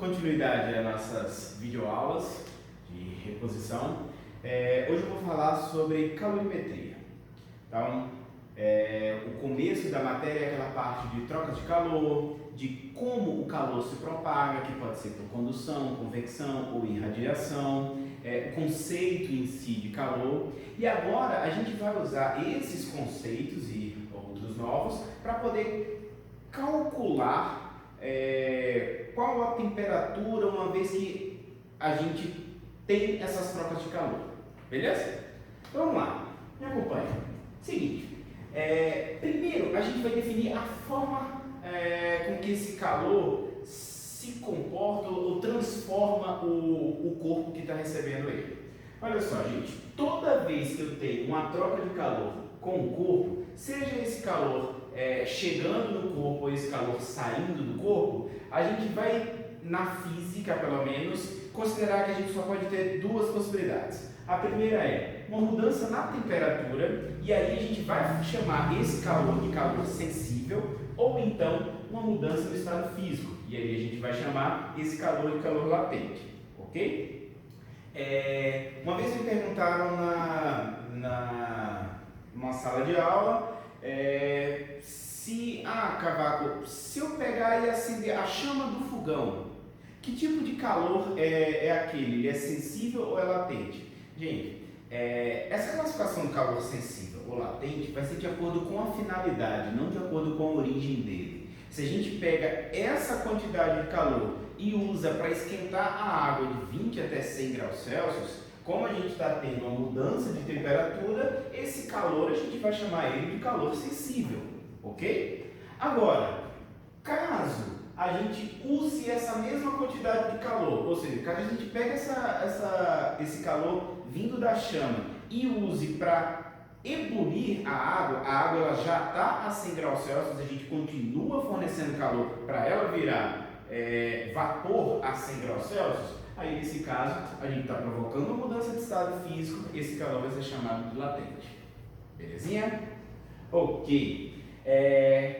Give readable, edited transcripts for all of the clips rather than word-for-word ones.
continuidade às nossas videoaulas de reposição. Hoje eu vou falar sobre calorimetria. Então, o começo da matéria é aquela parte de trocas de calor, de como o calor se propaga, que pode ser por condução, convecção ou irradiação, o conceito em si de calor. E agora a gente vai usar esses conceitos e outros novos para poder calcular qual a temperatura, uma vez que a gente tem essas trocas de calor. Beleza? Então vamos lá, me acompanha. Seguinte, primeiro a gente vai definir a forma com que esse calor se comporta ou transforma o corpo que está recebendo ele. Olha só, gente, toda vez que eu tenho uma troca de calor com o corpo, seja esse calor chegando no corpo ou esse calor saindo do corpo, a gente vai, na física pelo menos, considerar que a gente só pode ter duas possibilidades. A primeira é uma mudança na temperatura, e aí a gente vai chamar esse calor de calor sensível, ou então uma mudança no estado físico, e aí a gente vai chamar esse calor de calor latente, ok? Uma vez me perguntaram numa sala de aula Cavaco, se eu pegar e acender a chama do fogão, que tipo de calor é aquele? Ele é sensível ou é latente? Gente, essa classificação do calor sensível ou latente vai ser de acordo com a finalidade, não de acordo com a origem dele. Se a gente pega essa quantidade de calor e usa para esquentar a água de 20 até 100 graus Celsius, como a gente está tendo uma mudança de temperatura, esse calor a gente vai chamar ele de calor sensível, ok? Agora, caso a gente use essa mesma quantidade de calor, ou seja, caso a gente pegue esse calor vindo da chama e use para ebulir a água ela já está a 100 graus Celsius, a gente continua fornecendo calor para ela virar vapor a 100 graus Celsius, aí nesse caso a gente está provocando uma mudança de estado físico, esse calor vai ser chamado de latente. Belezinha? Ok.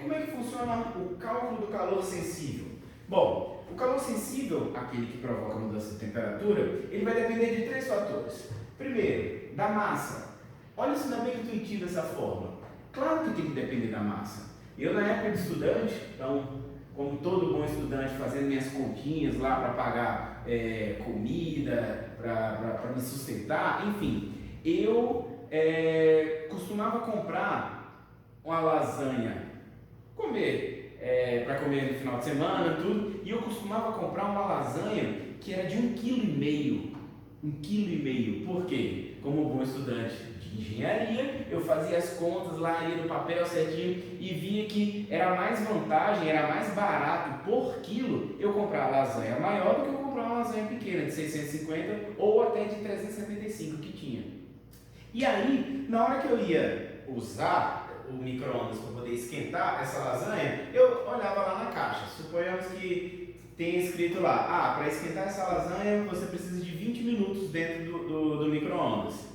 Como é que funciona o cálculo do calor sensível? Bom, o calor sensível, aquele que provoca a mudança de temperatura, ele vai depender de três fatores. Primeiro, da massa. Olha isso, não é bem intuitivo dessa forma. Claro que tem que depender da massa. Eu, na época de estudante, então, como todo bom estudante, fazendo minhas continhas lá para pagar comida, para me sustentar, enfim, eu costumava comprar uma lasanha, para comer no final de semana, tudo, e eu costumava comprar uma lasanha que era de 1,5 kg. 1,5 kg. Por quê? Como bom estudante de engenharia, eu fazia as contas lá, ia no papel certinho e via que era mais vantagem, era mais barato por quilo eu comprar a lasanha maior do que eu comprar uma lasanha pequena de 650 ou até de 375 que tinha. E aí, na hora que eu ia usar o micro-ondas para poder esquentar essa lasanha, eu olhava lá na caixa. Suponhamos que tem escrito lá, para esquentar essa lasanha você precisa de 20 minutos dentro do micro-ondas.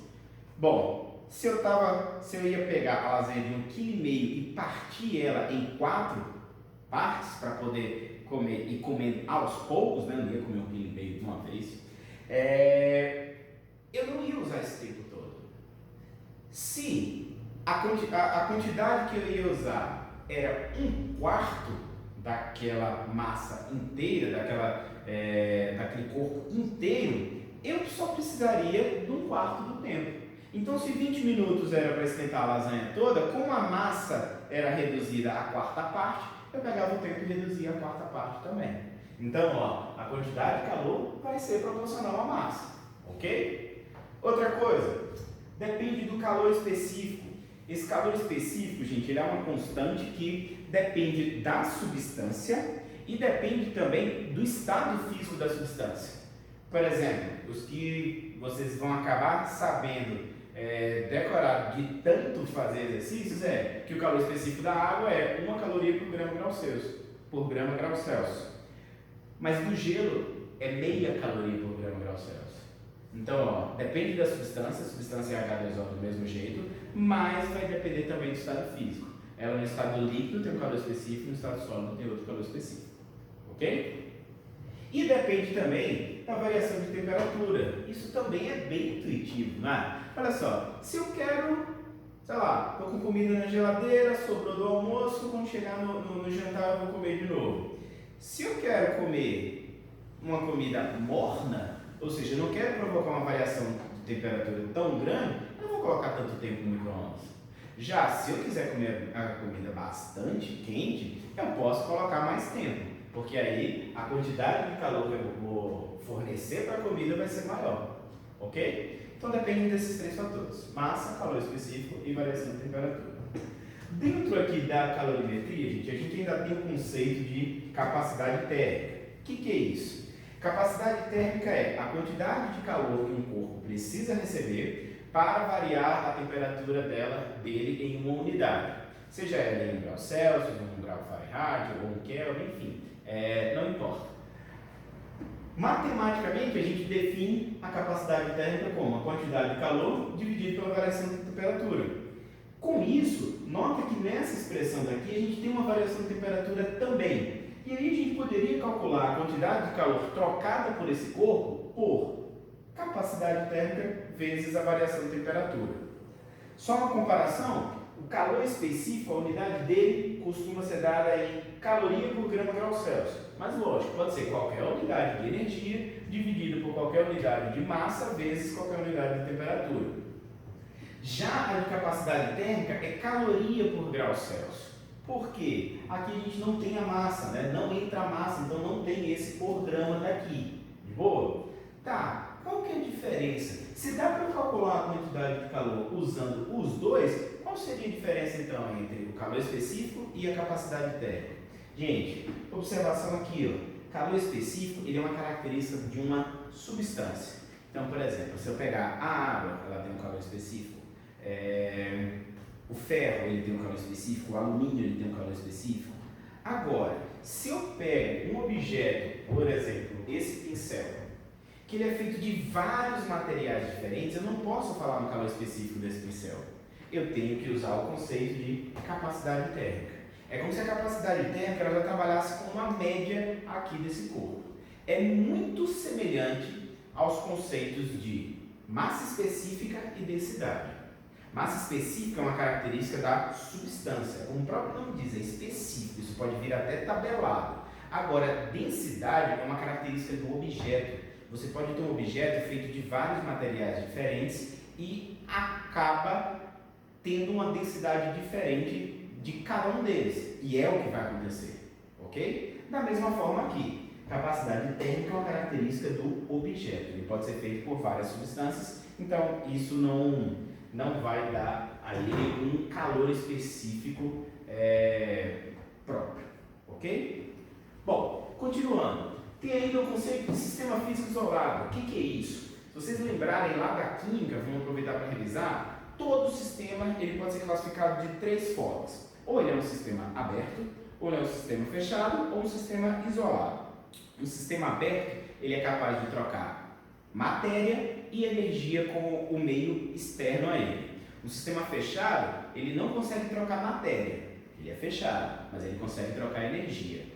Bom, se eu ia pegar a lasanha de 1,5 kg e partir ela em 4 partes para poder comer e comer aos poucos, né? Não ia comer 1,5 kg de uma vez, eu não ia usar esse tempo todo. Se a quantidade que eu ia usar era 1/4 daquela massa inteira, daquele corpo inteiro, eu só precisaria de 1/4 do tempo. Então, se 20 minutos era para esquentar a lasanha toda, como a massa era reduzida à 1/4 parte, eu pegava o tempo e reduzia a 1/4 parte também. Então, a quantidade de calor vai ser proporcional à massa, ok? Outra coisa, depende do calor específico. Esse calor específico, gente, ele é uma constante que depende da substância e depende também do estado físico da substância. Por exemplo, os que vocês vão acabar sabendo decorar de tanto fazer exercícios que o calor específico da água é 1 caloria por grama grau Celsius. Mas do gelo é meia caloria por grama grau Celsius. Então, depende da substância, a substância é H2O do mesmo jeito, mas vai depender também do estado físico. Ela no estado líquido tem um calor específico, no estado sólido tem outro calor específico. Ok? E depende também da variação de temperatura. Isso também é bem intuitivo, né? Olha só, se eu quero, sei lá, estou com comida na geladeira, sobrou do almoço, quando chegar no jantar eu vou comer de novo. Se eu quero comer uma comida morna, ou seja, eu não quero provocar uma variação de temperatura tão grande, eu não vou colocar tanto tempo no micro-ondas. Já se eu quiser comer a comida bastante quente, eu posso colocar mais tempo, porque aí a quantidade de calor que eu vou fornecer para a comida vai ser maior, ok? Então depende desses três fatores: massa, calor específico e variação de temperatura. Dentro aqui da calorimetria, gente, a gente ainda tem o conceito de capacidade térmica. O que é isso? Capacidade térmica é a quantidade de calor que um corpo precisa receber para variar a temperatura dele em uma unidade. Seja ela em graus Celsius, em 1 grau Fahrenheit, ou 1 Kelvin, enfim, não importa. Matematicamente, a gente define a capacidade térmica como a quantidade de calor dividido pela variação de temperatura. Com isso, nota que nessa expressão daqui a gente tem uma variação de temperatura também. E aí a gente poderia calcular a quantidade de calor trocada por esse corpo por capacidade térmica vezes a variação de temperatura. Só uma comparação, o calor específico, a unidade dele costuma ser dada em caloria por grama grau Celsius. Mas lógico, pode ser qualquer unidade de energia dividido por qualquer unidade de massa vezes qualquer unidade de temperatura. Já a de capacidade térmica é caloria por grau Celsius. Por quê? Aqui a gente não tem a massa, né? Não entra a massa, então não tem esse por grama daqui. De boa? Tá, qual que é a diferença? Se dá para calcular a quantidade de calor usando os dois, qual seria a diferença então entre o calor específico e a capacidade térmica? Gente, observação aqui, ó. Calor específico, ele é uma característica de uma substância. Então, por exemplo, se eu pegar a água, ela tem um calor específico. O ferro, ele tem um calor específico. O alumínio, ele tem um calor específico. Agora, se eu pego um objeto, por exemplo, esse pincel, que ele é feito de vários materiais diferentes, eu não posso falar no calor específico desse pincel. Eu tenho que usar o conceito de capacidade térmica. É como se a capacidade térmica ela já trabalhasse com uma média aqui desse corpo. É muito semelhante aos conceitos de massa específica e densidade. Massa específica é uma característica da substância. Como o próprio nome diz, é específico. Isso pode vir até tabelado. Agora, densidade é uma característica do objeto. Você pode ter um objeto feito de vários materiais diferentes e acaba tendo uma densidade diferente de cada um deles. E é o que vai acontecer. Ok? Da mesma forma aqui. Capacidade térmica é uma característica do objeto. Ele pode ser feito por várias substâncias. Então, isso não vai dar a ele um calor específico próprio. Ok? Bom, continuando. Tem ainda o conceito de sistema físico isolado. O que é isso? Se vocês lembrarem lá da química, vamos aproveitar para revisar, todo sistema ele pode ser classificado de três formas. Ou ele é um sistema aberto, ou ele é um sistema fechado, ou um sistema isolado. O sistema aberto ele é capaz de trocar matéria e energia com o meio externo a ele. O sistema fechado ele não consegue trocar matéria, ele é fechado, mas ele consegue trocar energia.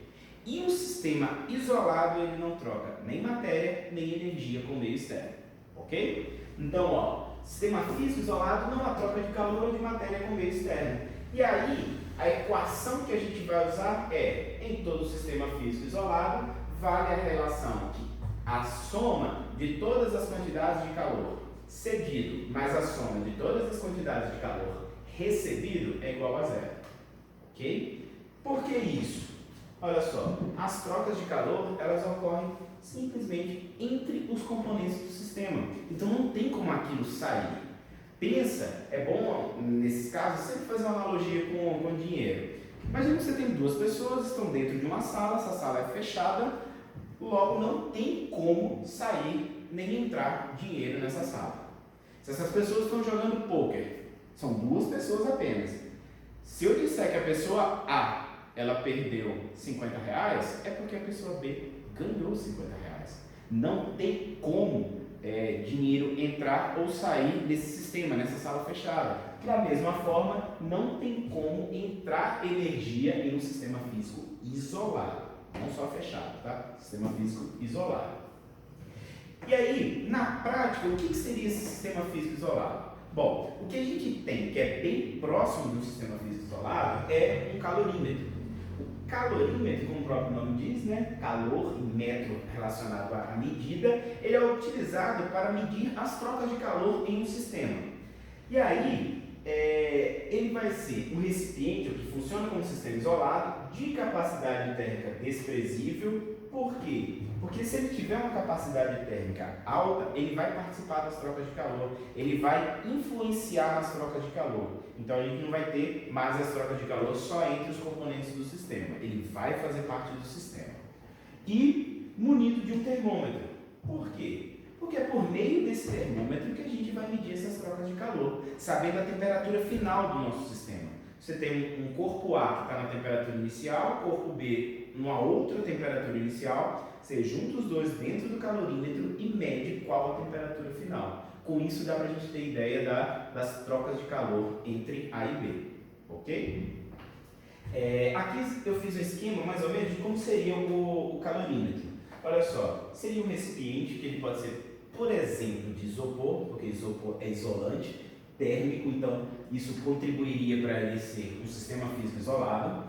E o sistema isolado, ele não troca nem matéria, nem energia com o meio externo, ok? Então, ó, sistema físico isolado não há troca de calor ou de matéria com o meio externo. E aí, a equação que a gente vai usar é, em todo sistema físico isolado, vale a relação que a soma de todas as quantidades de calor cedido mais a soma de todas as quantidades de calor recebido é igual a zero, ok? Por que isso? Olha só, as trocas de calor, elas ocorrem simplesmente entre os componentes do sistema. Então não tem como aquilo sair. Pensa, é bom nesses casos sempre fazer uma analogia com dinheiro. Imagina que você tem duas pessoas, estão dentro de uma sala, essa sala é fechada, logo não tem como sair nem entrar dinheiro nessa sala. Se essas pessoas estão jogando pôquer, são duas pessoas apenas. Se eu disser que a pessoa A ela perdeu 50 reais, é porque a pessoa B ganhou 50 reais. Não tem como dinheiro entrar ou sair nesse sistema, nessa sala fechada. Da mesma forma, não tem como entrar energia em um sistema físico isolado. não só fechado, tá? Sistema físico isolado. E aí, na prática, o que seria esse sistema físico isolado? Bom, o que a gente tem que é bem próximo do sistema físico isolado é um calorímetro. O calorímetro, como o próprio nome diz, né, calor em metro relacionado à medida, ele é utilizado para medir as trocas de calor em um sistema. E aí, ele vai ser um recipiente que funciona como sistema isolado, de capacidade térmica desprezível. Por quê? Porque se ele tiver uma capacidade térmica alta, ele vai participar das trocas de calor, ele vai influenciar nas trocas de calor. Então a gente não vai ter mais as trocas de calor só entre os componentes do sistema, ele vai fazer parte do sistema. E munido de um termômetro. Por quê? Porque é por meio desse termômetro que a gente vai medir essas trocas de calor, sabendo a temperatura final do nosso sistema. Você tem um corpo A que está na temperatura inicial, corpo B numa outra temperatura inicial, você junta os dois dentro do calorímetro e mede qual a temperatura final. Com isso dá para a gente ter ideia das trocas de calor entre A e B, ok? Aqui eu fiz um esquema mais ou menos de como seria o calorímetro. Olha só, seria um recipiente que ele pode ser, por exemplo, de isopor, porque isopor é isolante térmico, então isso contribuiria para ele ser um sistema físico isolado.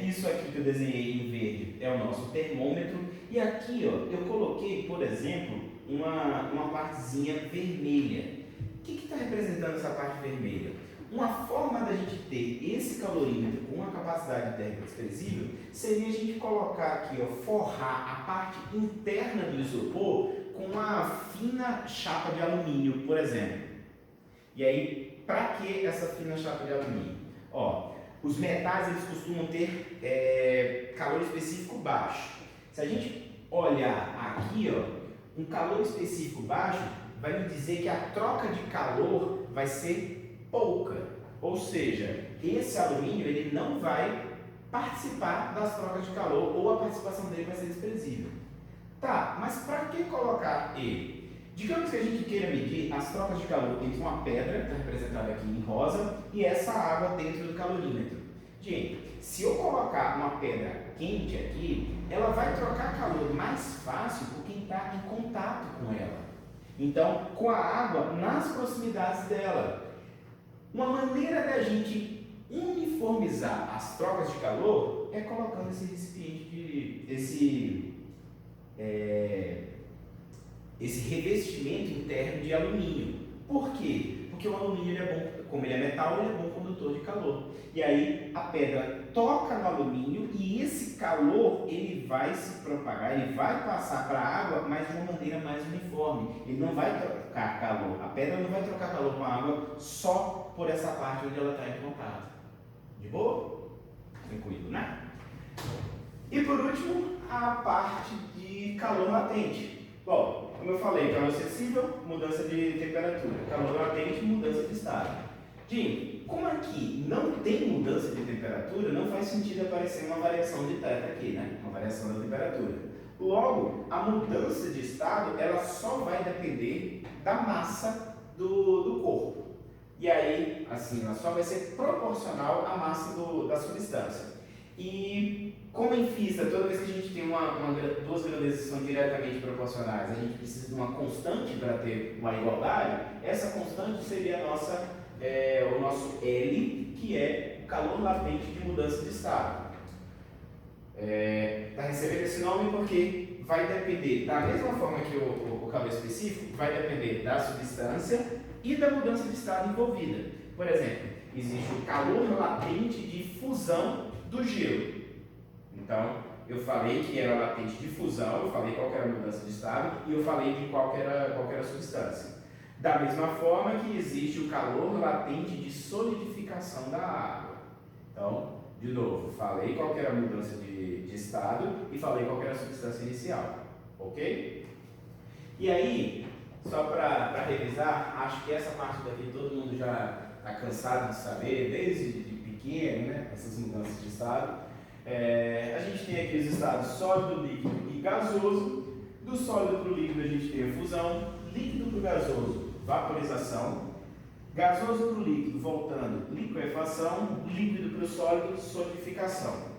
Isso aqui que eu desenhei em verde é o nosso termômetro, e aqui ó, eu coloquei, por exemplo, uma partezinha vermelha. O que está representando essa parte vermelha? Uma forma da gente ter esse calorímetro com uma capacidade térmica desprezível seria a gente colocar aqui, ó, forrar a parte interna do isopor com uma fina chapa de alumínio, por exemplo. E aí, para que essa fina chapa de alumínio? Ó, os metais eles costumam ter calor específico baixo. Se a gente olhar aqui, ó, um calor específico baixo vai me dizer que a troca de calor vai ser pouca. Ou seja, esse alumínio ele não vai participar das trocas de calor ou a participação dele vai ser desprezível. Tá, mas para que colocar ele? Digamos que a gente queira medir as trocas de calor entre uma pedra, que está representada aqui em rosa, e essa água dentro do calorímetro. Gente, se eu colocar uma pedra quente aqui, ela vai trocar calor mais fácil por quem está em contato com ela. Então, com a água nas proximidades dela. Uma maneira da gente uniformizar as trocas de calor é colocando esse recipiente, esse revestimento interno de alumínio. Por quê? Porque o alumínio ele é bom, como ele é metal, ele é bom condutor de calor. E aí a pedra toca no alumínio e esse calor ele vai se propagar, ele vai passar para a água, mas de uma maneira mais uniforme. Ele não vai trocar calor, a pedra não vai trocar calor com a água só por essa parte onde ela está em contato. De boa? Tranquilo, né? E por último, a parte de calor latente. Bom, como eu falei, calor sensível, mudança de temperatura. Calor latente, mudança de estado. Jim, como aqui não tem mudança de temperatura, não faz sentido aparecer uma variação de θ aqui, né? Uma variação da temperatura. Logo, a mudança de estado, ela só vai depender da massa do corpo. E aí, assim, ela só vai ser proporcional à massa da substância. E como em física, toda vez que a gente tem duas grandezas que são diretamente proporcionais, a gente precisa de uma constante para ter uma igualdade, essa constante seria o nosso L, que é o calor latente de mudança de estado. Está recebendo esse nome porque vai depender, da mesma forma que o calor específico, vai depender da substância e da mudança de estado envolvida. Por exemplo, existe o calor latente de fusão do gelo. Então, eu falei que era latente de fusão, eu falei qual era a mudança de estado e eu falei de qual era a substância. Da mesma forma que existe o calor latente de solidificação da água. Então, de novo, falei qual era a mudança de estado e falei qual era a substância inicial. Ok? E aí, só para revisar, acho que essa parte daqui todo mundo já está cansado de saber, desde pequeno, né? Essas mudanças de estado. A gente tem aqui os estados sólido, líquido e gasoso. Do sólido para o líquido a gente tem a fusão, líquido para o gasoso, vaporização, gasoso para o líquido, voltando, liquefação, líquido para o sólido, solidificação.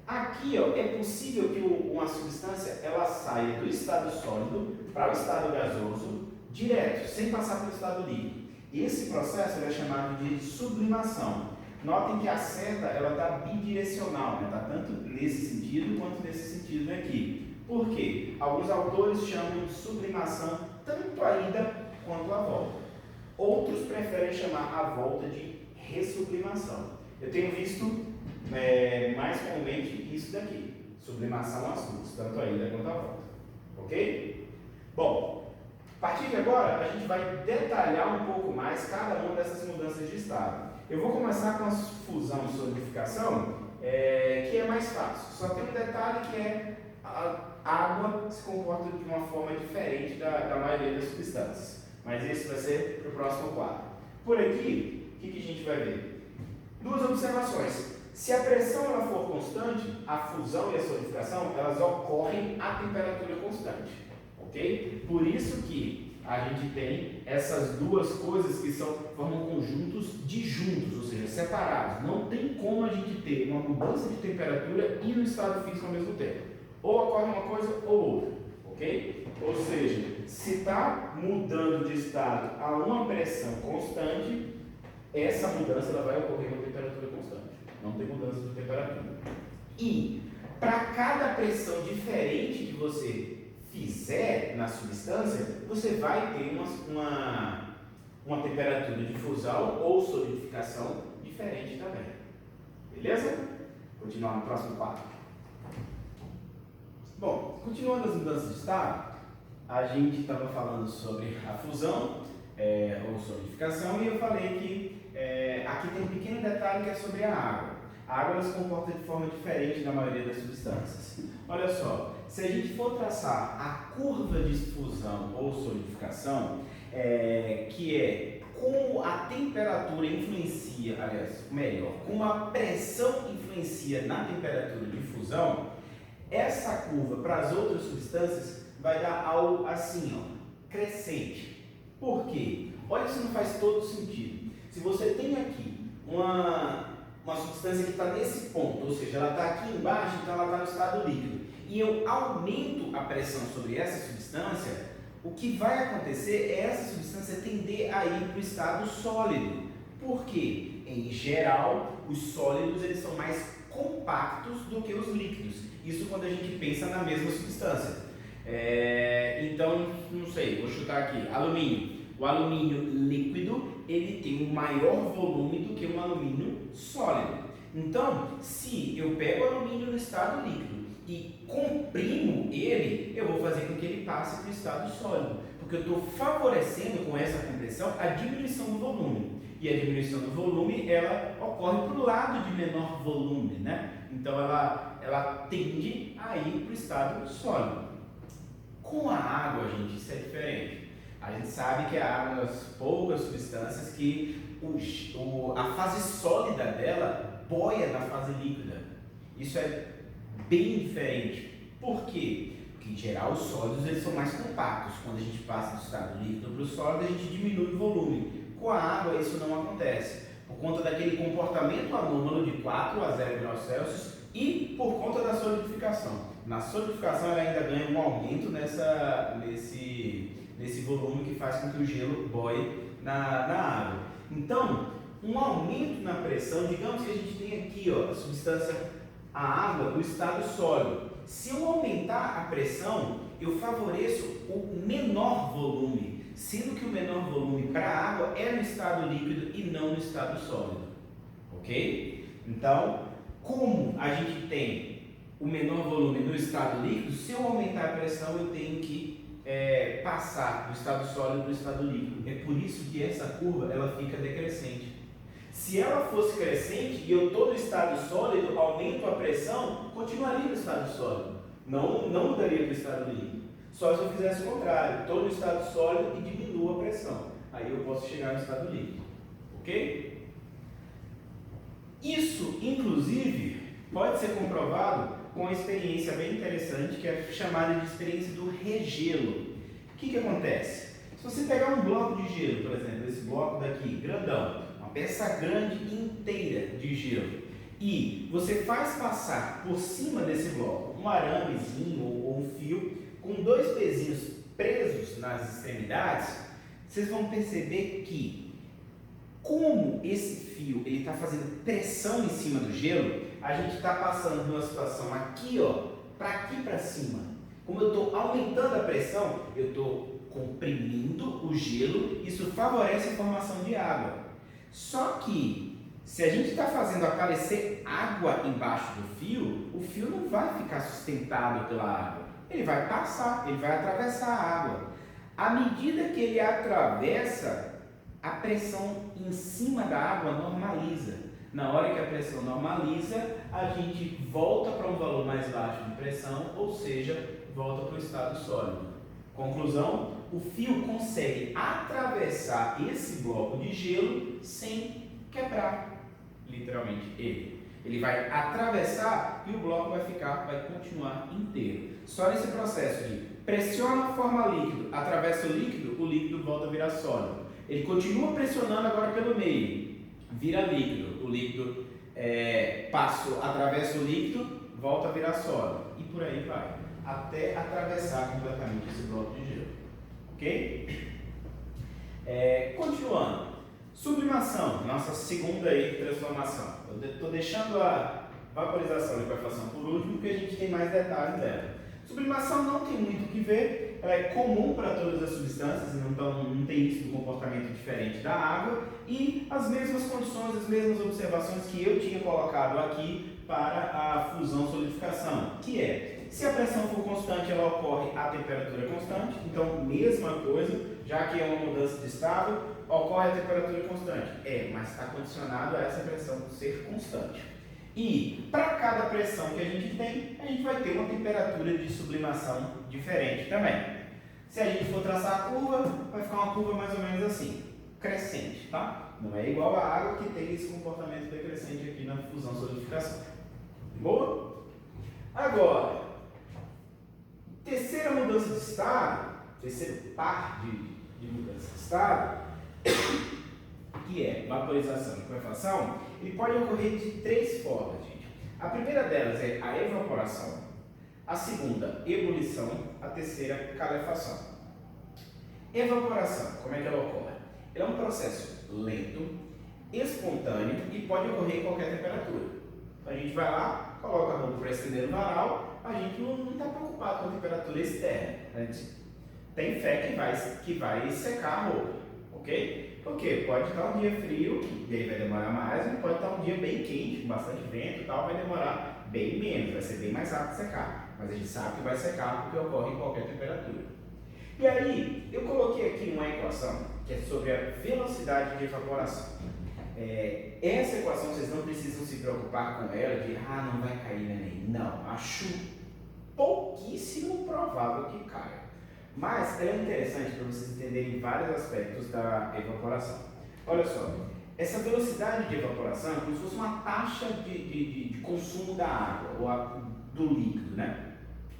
Aqui, ó, é possível que uma substância ela saia do estado sólido para o estado gasoso direto, sem passar pelo estado líquido. Esse processo é chamado de sublimação. Notem que a seta está bidirecional, está tanto nesse sentido quanto nesse sentido aqui. Por quê? Alguns autores chamam de sublimação tanto a ida quanto a volta. Outros preferem chamar a volta de ressublimação. Eu tenho visto mais comumente isso daqui, sublimação às duas, tanto a ida quanto a volta. Ok? Bom, a partir de agora a gente vai detalhar um pouco mais cada uma dessas mudanças de estado. Eu vou começar com a fusão e solidificação, que é mais fácil. Só tem um detalhe que é a água se comporta de uma forma diferente da maioria das substâncias. Mas isso vai ser para o próximo quadro. Por aqui, o que a gente vai ver? Duas observações. Se a pressão ela for constante, a fusão e a solidificação elas ocorrem a temperatura constante. Ok? Por isso que a gente tem essas duas coisas que formam conjuntos disjuntos, ou seja, separados. Não tem como a gente ter uma mudança de temperatura e no estado físico ao mesmo tempo. Ou ocorre uma coisa ou outra. Ok? Ou seja, se está mudando de estado a uma pressão constante, essa mudança ela vai ocorrer com temperatura constante. Não tem mudança de temperatura. E para cada pressão diferente que você fizer na substância, você vai ter uma temperatura de fusão ou solidificação diferente também. Beleza? Continuar no próximo quadro. Bom, continuando as mudanças de estado, a gente estava falando sobre a fusão ou solidificação e eu falei que aqui tem um pequeno detalhe que é sobre a água. A água ela se comporta de forma diferente da maioria das substâncias. Olha só, se a gente for traçar a curva de fusão ou solidificação, que é como a temperatura influencia, aliás, melhor, como a pressão influencia na temperatura de fusão, essa curva para as outras substâncias vai dar algo assim, ó, crescente. Por quê? Olha, isso não faz todo sentido. Se você tem aqui uma substância que está nesse ponto, ou seja, ela está aqui embaixo, então ela está no estado líquido, e eu aumento a pressão sobre essa substância, o que vai acontecer é essa substância tender a ir para o estado sólido. Por quê? Em geral, os sólidos eles são mais compactos do que os líquidos. Isso quando a gente pensa na mesma substância. Então, não sei, vou chutar aqui, alumínio. O alumínio líquido, ele tem um maior volume do que um alumínio sólido. Então, se eu pego o alumínio no estado líquido e comprimo ele, eu vou fazer com que ele passe para o estado sólido, porque eu estou favorecendo com essa compressão a diminuição do volume. E a diminuição do volume, ela ocorre para o lado de menor volume, né? Então, ela tende a ir para o estado sólido. Com a água, gente, isso é diferente. A gente sabe que a água é uma das poucas substâncias que a fase sólida dela boia na fase líquida. Isso é bem diferente. Por quê? Porque, em geral, os sólidos eles são mais compactos. Quando a gente passa do estado líquido para o sólido, a gente diminui o volume. Com a água, isso não acontece. Por conta daquele comportamento anômalo de 4 a 0 graus Celsius e por conta da solidificação. Na solidificação, ela ainda ganha um aumento nesse volume que faz com que o gelo boie na água. Então, um aumento na pressão, digamos que a gente tem aqui ó, a substância, a água do estado sólido. Se eu aumentar a pressão, eu favoreço o menor volume, sendo que o menor volume para a água é no estado líquido e não no estado sólido. Ok? Então, como a gente tem o menor volume no estado líquido, se eu aumentar a pressão, eu tenho que passar do estado sólido para o estado líquido. É por isso que essa curva ela fica decrescente. Se ela fosse crescente e eu estou no estado sólido, aumento a pressão, continuaria no estado sólido. Não mudaria para o estado líquido. Só se eu fizesse o contrário, estou no estado sólido e diminuo a pressão. Aí eu posso chegar no estado líquido. Ok? Isso, inclusive, pode ser comprovado com uma experiência bem interessante que é chamada de experiência do regelo. O que acontece? Se você pegar um bloco de gelo, por exemplo, esse bloco daqui, grandão, uma peça grande inteira de gelo, e você faz passar por cima desse bloco um aramezinho ou um fio com dois pezinhos presos nas extremidades, vocês vão perceber que, como esse fio ele está fazendo pressão em cima do gelo, a gente está passando de uma situação aqui, ó, para aqui para cima. Como eu estou aumentando a pressão, eu estou comprimindo o gelo, isso favorece a formação de água. Só que, se a gente está fazendo aparecer água embaixo do fio, o fio não vai ficar sustentado pela água. Ele vai passar, ele vai atravessar a água. À medida que ele atravessa, a pressão em cima da água normaliza. Na hora que a pressão normaliza, a gente volta para um valor mais baixo de pressão, ou seja, volta para o estado sólido. Conclusão, o fio consegue atravessar esse bloco de gelo sem quebrar, literalmente, ele. Ele vai atravessar e o bloco vai continuar inteiro. Só nesse processo de pressiona, forma líquido, atravessa o líquido volta a virar sólido. Ele continua pressionando agora pelo meio, vira líquido, o líquido atravessa o líquido, volta a virar sólido. E por aí vai, até atravessar completamente esse bloco de gelo. Ok? Continuando. Sublimação, nossa segunda transformação. Eu estou deixando a vaporização e liquefação por último, porque a gente tem mais detalhes dela. Sublimação não tem muito o que ver, ela é comum para todas as substâncias, então não tem isso de um comportamento diferente da água, e as mesmas condições, as mesmas observações que eu tinha colocado aqui para a fusão-solidificação, que é, se a pressão for constante, ela ocorre a temperatura constante, então mesma coisa, já que é uma mudança de estado, ocorre a temperatura constante. Mas está condicionado a essa pressão ser constante. E para cada pressão que a gente tem, a gente vai ter uma temperatura de sublimação diferente também. Se a gente for traçar a curva, vai ficar uma curva mais ou menos assim, crescente, tá? Não é igual à água que tem esse comportamento decrescente aqui na fusão-solidificação. Boa? Agora, terceira mudança de estado, terceiro par de mudança de estado, que é vaporização e liquefação, ele pode ocorrer de três formas, gente. A primeira delas é a evaporação, a segunda, ebulição, a terceira, calefação. Evaporação, como é que ela ocorre? Ela é um processo lento, espontâneo e pode ocorrer em qualquer temperatura. Então a gente vai lá, coloca a roupa para estender no varal, a gente não está preocupado com a temperatura externa. A gente tem fé que vai secar a roupa, ok? Porque pode estar um dia frio, e aí vai demorar mais, e pode estar um dia bem quente, com bastante vento e tal, vai demorar bem menos, vai ser bem mais rápido secar. Mas a gente sabe que vai secar porque ocorre em qualquer temperatura. E aí, eu coloquei aqui uma equação que é sobre a velocidade de evaporação. Essa equação vocês não precisam se preocupar com ela, de não vai cair neném. Não, acho pouquíssimo provável que caia. Mas ela é interessante para vocês entenderem vários aspectos da evaporação. Olha só, essa velocidade de evaporação é como se fosse uma taxa de consumo da água, ou do líquido, né?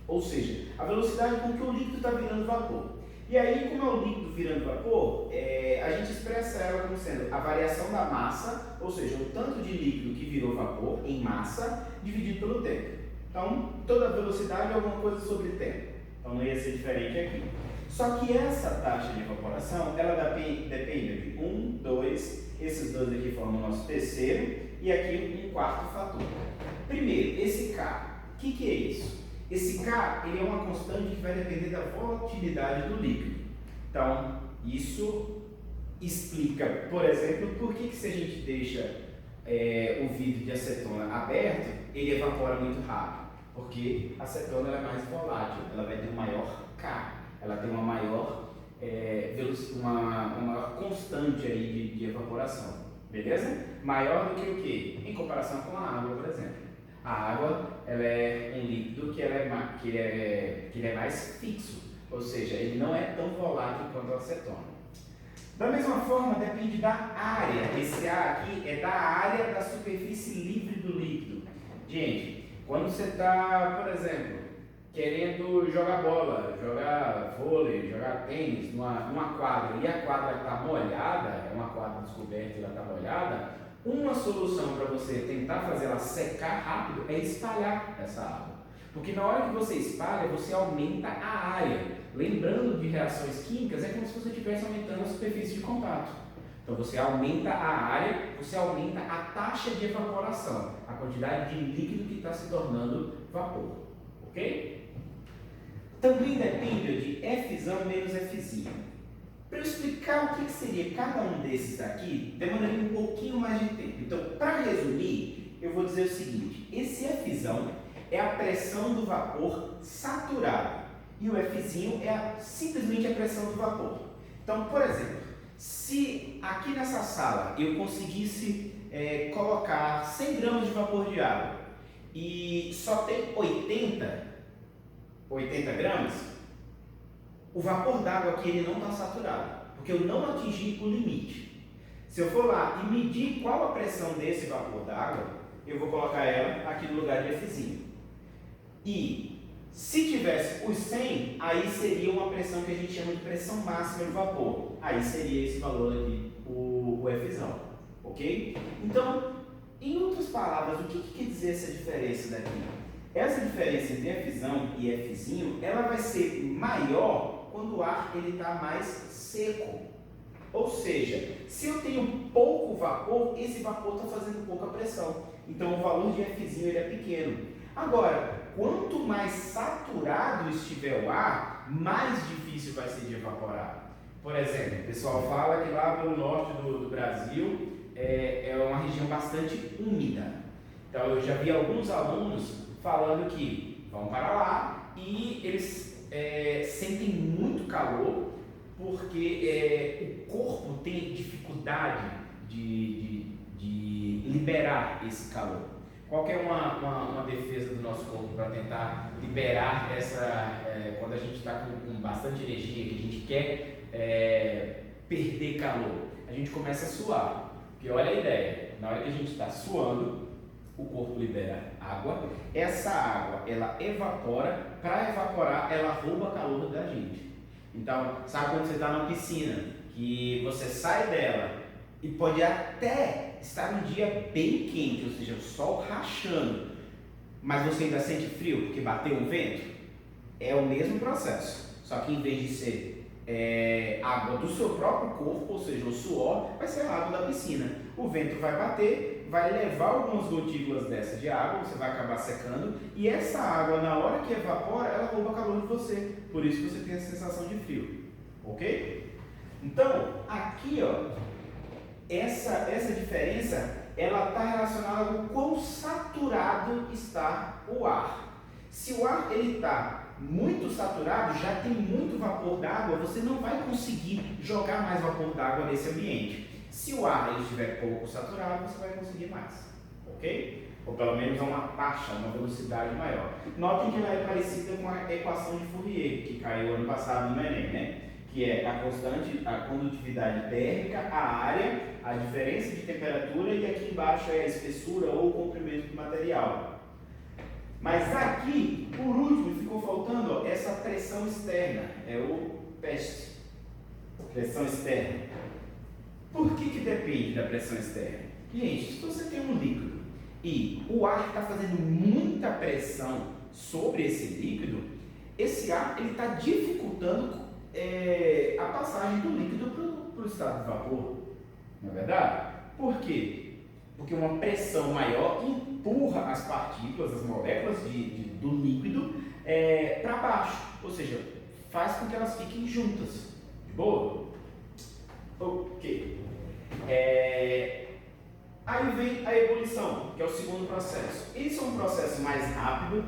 Ou seja, a velocidade com que o líquido está virando vapor. E aí, como é o líquido virando vapor, a gente expressa ela como sendo a variação da massa, ou seja, o tanto de líquido que virou vapor em massa, dividido pelo tempo. Então, toda velocidade é alguma coisa sobre tempo. Então não ia ser diferente aqui. Só que essa taxa de evaporação, ela depende de 1, 2, esses dois aqui formam o nosso terceiro, e aqui um quarto fator. Primeiro, esse K. O que é isso? Esse K ele é uma constante que vai depender da volatilidade do líquido. Então, isso explica, por exemplo, por que se a gente deixa o vidro de acetona aberto, ele evapora muito rápido. Porque a acetona ela é mais volátil, ela vai ter um maior K, ela tem uma maior, uma maior constante aí de evaporação, beleza? Maior do que o quê? Em comparação com a água, por exemplo. A água ela é um líquido que ele é mais fixo, ou seja, ele não é tão volátil quanto a acetona. Da mesma forma, depende da área. Esse A aqui é da área da superfície livre do líquido. Gente, quando você está, por exemplo, querendo jogar bola, jogar vôlei, jogar tênis numa quadra e a quadra está molhada, é uma quadra descoberta e ela está molhada, Uma solução para você tentar fazer ela secar rápido é espalhar essa água. Porque na hora que você espalha, você aumenta a área. Lembrando de reações químicas, é como se você estivesse aumentando a superfície de contato. Então você aumenta a área, você aumenta a taxa de evaporação, a quantidade de líquido que está se tornando vapor. Ok? Também depende de Fzão menos Fzinho. Para eu explicar o que seria cada um desses aqui, demoraria um pouquinho mais de tempo. Então, para resumir, eu vou dizer o seguinte: esse Fzão é a pressão do vapor saturado e o Fzinho é simplesmente a pressão do vapor. Então, por exemplo, se aqui nessa sala eu conseguisse colocar 100 gramas de vapor de água e só tem 80 gramas, o vapor d'água aqui ele não está saturado, porque eu não atingi o limite. Se eu for lá e medir qual a pressão desse vapor d'água, eu vou colocar ela aqui no lugar de Fzinho. E se tivesse os 100, aí seria uma pressão que a gente chama de pressão máxima de vapor. Aí seria esse valor aqui, o Fzão. Ok? Então, em outras palavras, o que quer dizer essa diferença daqui? Essa diferença entre Fzão e Fzinho, ela vai ser maior quando o ar está mais seco. Ou seja, se eu tenho pouco vapor, esse vapor está fazendo pouca pressão. Então o valor de Fzinho ele é pequeno. Agora, quanto mais saturado estiver o ar, mais difícil vai ser de evaporar. Por exemplo, o pessoal fala que lá pelo norte do Brasil é uma região bastante úmida. Então eu já vi alguns alunos falando que vão para lá e eles sentem muito calor porque o corpo tem dificuldade de liberar esse calor. Qual que é uma defesa do nosso corpo para tentar liberar quando a gente está com bastante energia, que a gente quer perder calor? A gente começa a suar. Porque olha a ideia, na hora que a gente está suando, o corpo libera água, essa água ela evapora, para evaporar ela rouba calor da gente. Então, sabe quando você está na piscina, que você sai dela e pode até estar um dia bem quente, ou seja, o sol rachando, mas você ainda sente frio porque bateu um vento? É o mesmo processo, só que em vez de ser água do seu próprio corpo, ou seja, o suor, vai ser a água da piscina. O vento vai bater, vai levar algumas gotículas dessa de água, você vai acabar secando, e essa água, na hora que evapora, ela rouba calor de você, por isso você tem a sensação de frio, ok? Então, aqui, ó, essa diferença, ela está relacionada com o quão saturado está o ar. Se o ar está muito saturado, já tem muito vapor d'água, você não vai conseguir jogar mais vapor d'água nesse ambiente. Se o ar estiver pouco saturado, você vai conseguir mais, ok? Ou pelo menos a uma taxa, uma velocidade maior. Notem que ela é parecida com a equação de Fourier, que caiu ano passado no Enem, né? Que é a constante, a condutividade térmica, a área, a diferença de temperatura e aqui embaixo é a espessura ou o comprimento do material. Mas aqui, por último, ficou faltando ó, essa pressão externa, é o teste, pressão externa. Por que depende da pressão externa? Gente, se você tem um líquido e o ar está fazendo muita pressão sobre esse líquido, esse ar está dificultando a passagem do líquido para o estado de vapor, não é verdade? Por quê? Porque uma pressão maior empurra as partículas, as moléculas do líquido para baixo, ou seja, faz com que elas fiquem juntas. De boa? Ok. Aí vem a ebulição, que é o segundo processo. Esse é um processo mais rápido.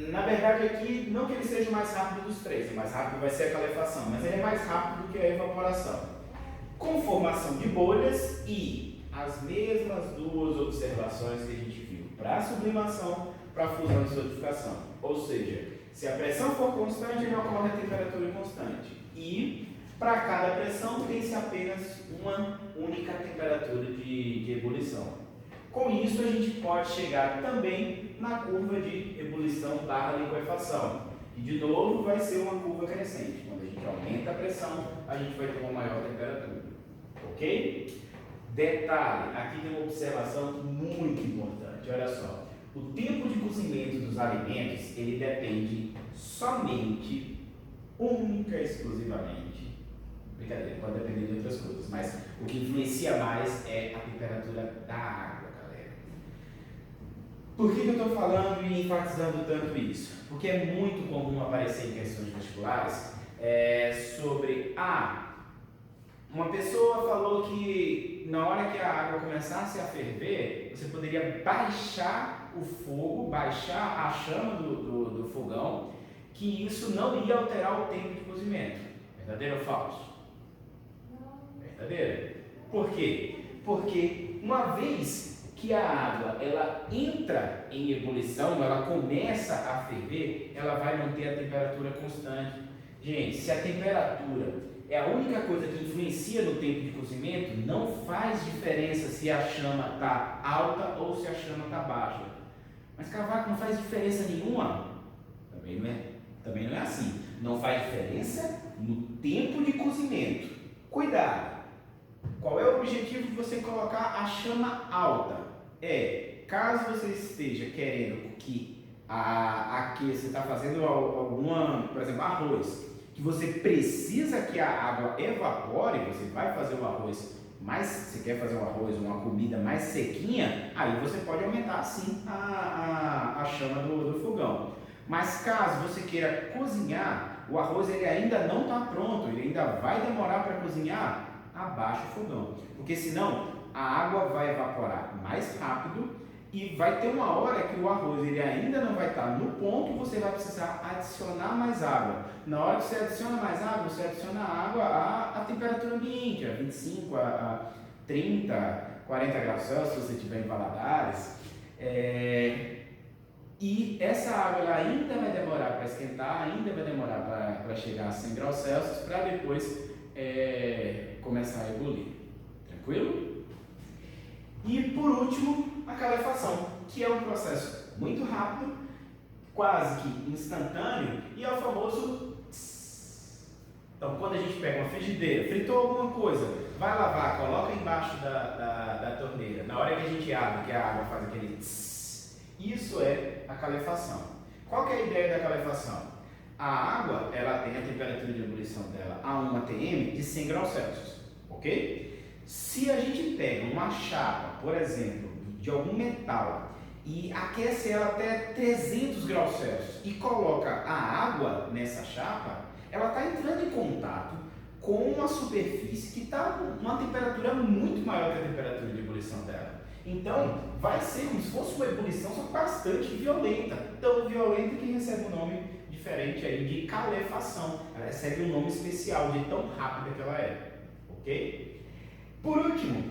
Na verdade aqui, não que ele seja o mais rápido dos três, o mais rápido vai ser a calefação, mas ele é mais rápido do que a evaporação. Com formação de bolhas e as mesmas duas observações que a gente viu para a sublimação, para a fusão e solidificação. Ou seja, se a pressão for constante, ele ocorre a temperatura constante. E para cada pressão tem-se apenas uma única temperatura de ebulição. Com isso, a gente pode chegar também na curva de ebulição / liquefação. E de novo vai ser uma curva crescente. Quando a gente aumenta a pressão, a gente vai ter uma maior temperatura. Ok? Detalhe, aqui tem uma observação muito importante, olha só. O tempo de cozimento dos alimentos, ele depende somente, única e exclusivamente, brincadeira, pode depender de outras coisas, mas o que influencia mais é a temperatura da água, galera. Por que eu estou falando e enfatizando tanto isso? Porque é muito comum aparecer em questões vestibulares sobre uma pessoa falou que na hora que a água começasse a ferver, você poderia baixar o fogo, baixar a chama do fogão, que isso não ia alterar o tempo de cozimento. Verdadeiro ou falso? Verdadeiro. Por quê? Porque uma vez que a água ela entra em ebulição, ela começa a ferver, ela vai manter a temperatura constante. Gente, se a temperatura é a única coisa que influencia no tempo de cozimento, não faz diferença se a chama está alta ou se a chama está baixa. Mas Cavaco, não faz diferença nenhuma? Também não é assim. Não faz diferença no tempo de cozimento. Cuidado! Qual é o objetivo de você colocar a chama alta? Caso você esteja querendo que aqui você está fazendo alguma, por exemplo, arroz, que você precisa que a água evapore, você vai fazer o arroz, mas você quer fazer um arroz, uma comida mais sequinha, aí você pode aumentar sim a chama do fogão. Mas caso você queira cozinhar, o arroz ele ainda não está pronto, ele ainda vai demorar para cozinhar, abaixa o fogão, porque senão a água vai evaporar mais rápido e vai ter uma hora que o arroz ele ainda não vai estar no ponto, você vai precisar adicionar mais água. Na hora que você adiciona mais água, você adiciona a água à temperatura ambiente, a 25, a 30, 40 graus Celsius, se você estiver em Valadares. E essa água ela ainda vai demorar para esquentar, ainda vai demorar para chegar a 100 graus Celsius, para depois começar a ebulir. Tranquilo? E por último, a calefação, que é um processo muito rápido, quase que instantâneo, e é o famoso tss. Então, quando a gente pega uma frigideira, fritou alguma coisa, vai lavar, coloca embaixo da torneira, na hora que a gente abre, que a água faz aquele tss, isso é a calefação. Qual que é a ideia da calefação? A água, ela tem a temperatura de ebulição dela a 1 atm de 100 graus Celsius, ok? Se a gente pega uma chapa, por exemplo, de algum metal e aquece ela até 300 graus Celsius e coloca a água nessa chapa, ela está entrando em contato com uma superfície que está uma temperatura muito maior que a temperatura de ebulição dela. Então, vai ser como se fosse uma ebulição, só bastante violenta. Tão violenta que recebe um nome diferente aí de calefação. Ela recebe um nome especial de tão rápida que ela é. Ok? Por último,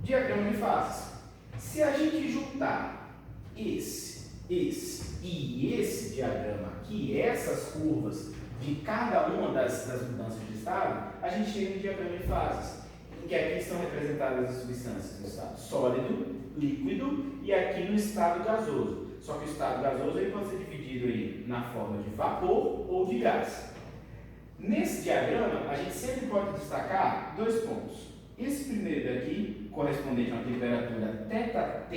diagrama de fases. Se a gente juntar esse e esse diagrama aqui, essas curvas de cada uma das mudanças de estado, a gente chega no diagrama de fases, em que aqui estão representadas as substâncias no estado sólido, líquido e aqui no estado gasoso. Só que o estado gasoso ele pode ser dividido aí na forma de vapor ou de gás. Nesse diagrama, a gente sempre pode destacar dois pontos. Esse primeiro daqui, correspondente a uma temperatura θT,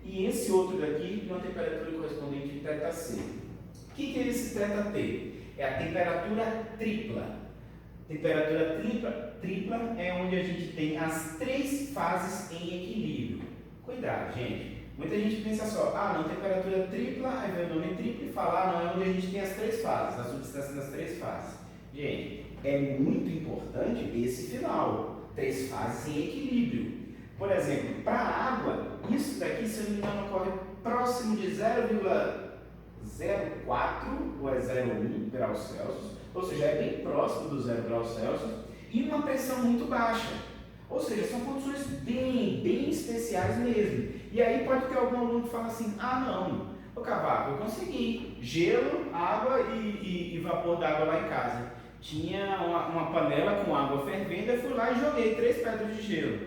e esse outro daqui, uma temperatura correspondente a θC. O que é esse θT? É a temperatura tripla. Temperatura tripla é onde a gente tem as três fases em equilíbrio. Cuidado, gente. Muita gente pensa só, não, temperatura tripla, aí vem o nome triplo e fala, não, é onde a gente tem as três fases, a substância das três fases. Gente, é muito importante esse final. Três fases em equilíbrio. Por exemplo, para a água, isso daqui, se eu não me engano, ocorre próximo de 0,04 ou 0,1 graus Celsius, ou seja, é bem próximo do 0 graus Celsius, e uma pressão muito baixa. Ou seja, são condições bem especiais mesmo. E aí pode ter algum aluno que fala assim, não, ô Cavaco, eu consegui gelo, água e vapor d'água lá em casa. Tinha uma panela com água fervendo, eu fui lá e joguei 3 pedras de gelo.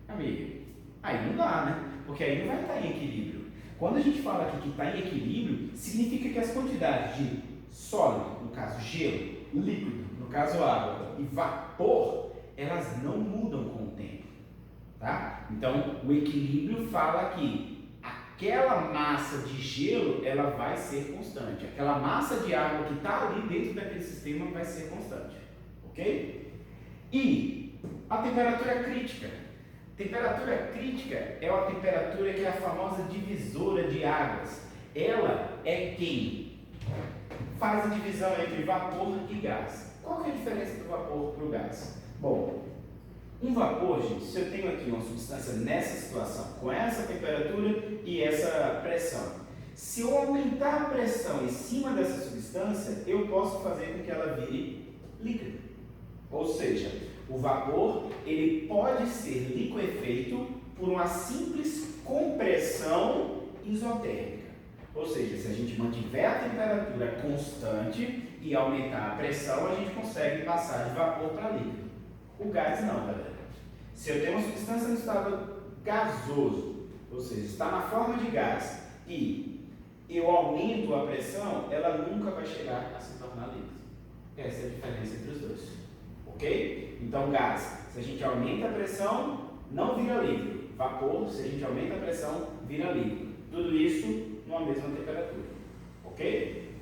Amigo, aí não dá, né? Porque aí não vai estar em equilíbrio. Quando a gente fala aqui que está em equilíbrio, significa que as quantidades de sólido, no caso gelo, líquido, no caso água, e vapor, elas não mudam com o tempo, tá? Então, o equilíbrio fala que aquela massa de gelo, ela vai ser constante. Aquela massa de água que está ali dentro daquele sistema vai ser constante. Ok? E a temperatura crítica. Temperatura crítica é a temperatura que é a famosa divisora de águas. Ela é quem faz a divisão entre vapor e gás. Qual que é a diferença do vapor para o gás? Bom, um vapor, gente, se eu tenho aqui uma substância nessa situação, com essa temperatura e essa pressão, se eu aumentar a pressão em cima dessa substância, eu posso fazer com que ela vire líquido. Ou seja, o vapor ele pode ser liquefeito por uma simples compressão isotérmica. Ou seja, se a gente mantiver a temperatura constante e aumentar a pressão, a gente consegue passar de vapor para líquido. O gás não, galera. Se eu tenho uma substância no estado gasoso, ou seja, está na forma de gás, e eu aumento a pressão, ela nunca vai chegar a se tornar líquido. Essa é a diferença entre os dois. Ok? Então, gás, se a gente aumenta a pressão, não vira líquido. Vapor, se a gente aumenta a pressão, vira líquido. Tudo isso numa mesma temperatura. Ok?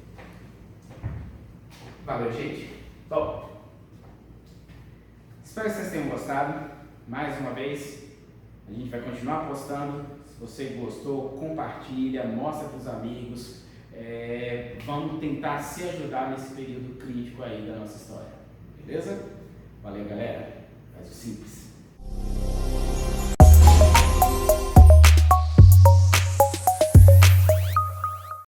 Valeu, gente? Bom, espero que vocês tenham gostado. Mais uma vez, a gente vai continuar postando. Se você gostou, compartilha, mostra para os amigos. Vamos tentar se ajudar nesse período crítico aí da nossa história. Beleza? Valeu, galera. Faz o simples.